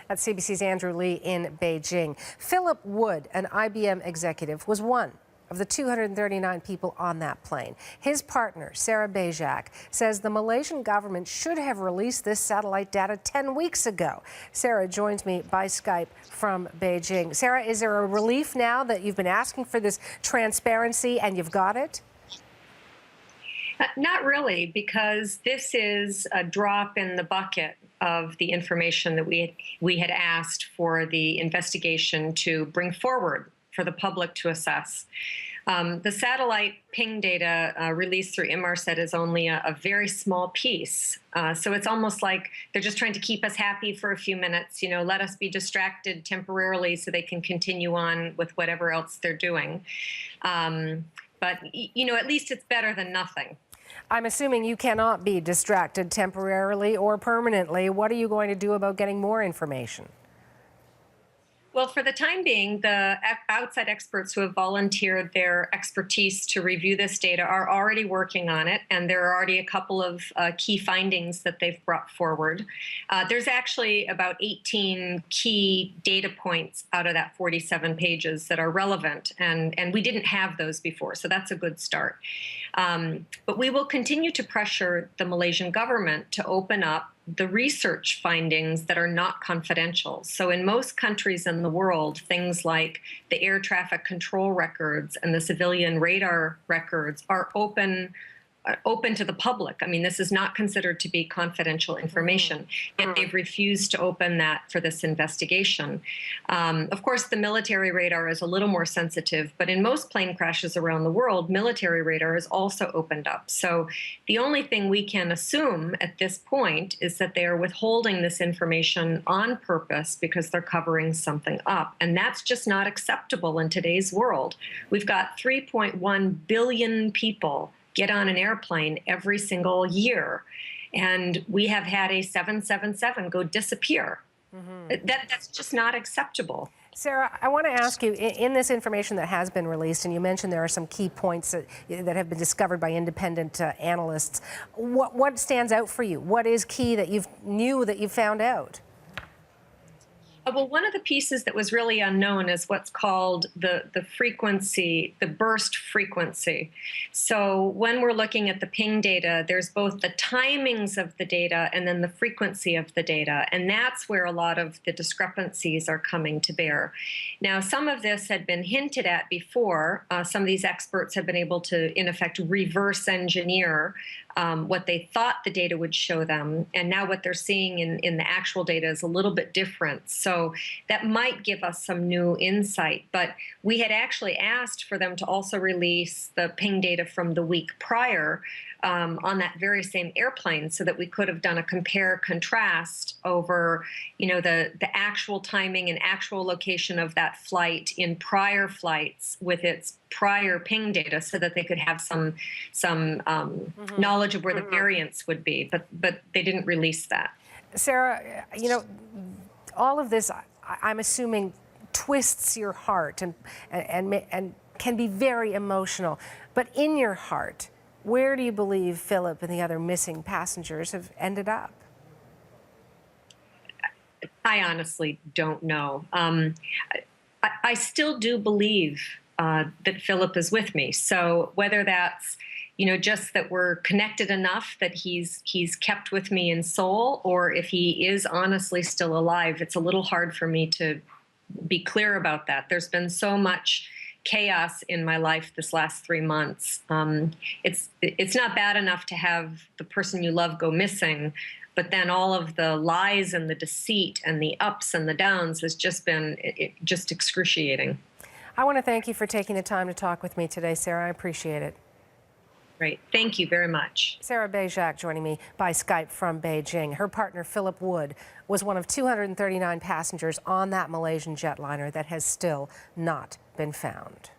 That's CBC's Andrew Lee in Beijing. 𝗪𝗹𝗪, an IBM executive, was one of the 239 people on that plane. His partner, 𝗪𝗹𝗹𝗁, says the Malaysian government should have released this satellite data 10 weeks ago. Sarah joins me by Skype from Beijing. Sarah, is there a relief now that you've been asking for this transparency and you've got it? Not really, because this is a drop in the bucket of the information that we had asked for the investigation to bring forward for the public to assess. The satellite ping data released through Inmarsat is only a very small piece. So it's almost like they're just trying to keep us happy for a few minutes, let us be distracted temporarily so they can continue on with whatever else they're doing. But, at least it's better than nothing. I'm assuming you cannot be distracted temporarily or permanently. What are you going to do about getting more information? Well, for the time being, the outside experts who have volunteered their expertise to review this data are already working on it, and there are already a couple of key findings that they've brought forward. There's actually about 18 key data points out of that 47 pages that are relevant, and we didn't have those before, so that's a good start. But we will continue to pressure the Malaysian government to open up the research findings that are not confidential. So in most countries in the world, things like the air traffic control records and the civilian radar records are open to the public. I mean, this is not considered to be confidential information, and they've refused to open that for this investigation. Of course, the military radar is a little more sensitive, but in most plane crashes around the world, military radar is also opened up. So the only thing we can assume at this point is that they are withholding this information on purpose because they're covering something up. And that's just not acceptable in today's world. We've got 3.1 billion people get on an airplane every single year. And we have had a 777 go disappear. That's just not acceptable. Sarah, I want to ask you, in this information that has been released, and you mentioned there are some key points that have been discovered by independent analysts, what stands out for you? What is key that you found out? Well, one of the pieces that was really unknown is what's called the frequency, the burst frequency. So when we're looking at the ping data, there's both the timings of the data and then the frequency of the data. And that's where a lot of the discrepancies are coming to bear. Now, some of this had been hinted at before. Some of these experts have been able to, in effect, reverse engineer what they thought the data would show them. And now what they're seeing in the actual data is a little bit different. So that might give us some new insight. But we had actually asked for them to also release the ping data from the week prior on that very same airplane so that we could have done a compare-contrast over, the actual timing and actual location of that flight in prior flights with its prior ping data so that they could have some knowledge of where the variance would be, but they didn't release that. Sarah, all of this, I'm assuming, twists your heart and can be very emotional. But in your heart, where do you believe 𝗪𝗹𝗪 and the other missing passengers have ended up? I honestly don't know. I still do believe that 𝗪𝗪 is with me. So whether that's just that we're connected enough that he's kept with me in soul, or if he is honestly still alive, it's a little hard for me to be clear about that. There's been so much chaos in my life this last 3 months. It's not bad enough to have the person you love go missing, but then all of the lies and the deceit and the ups and the downs has just been just excruciating. I want to thank you for taking the time to talk with me today, Sarah. I appreciate it. Great. Thank you very much. 𝗪𝗹𝗪𝗁 joining me by Skype from Beijing. Her partner, 𝗪𝗹𝗪, was one of 239 passengers on that Malaysian jetliner that has still not been found.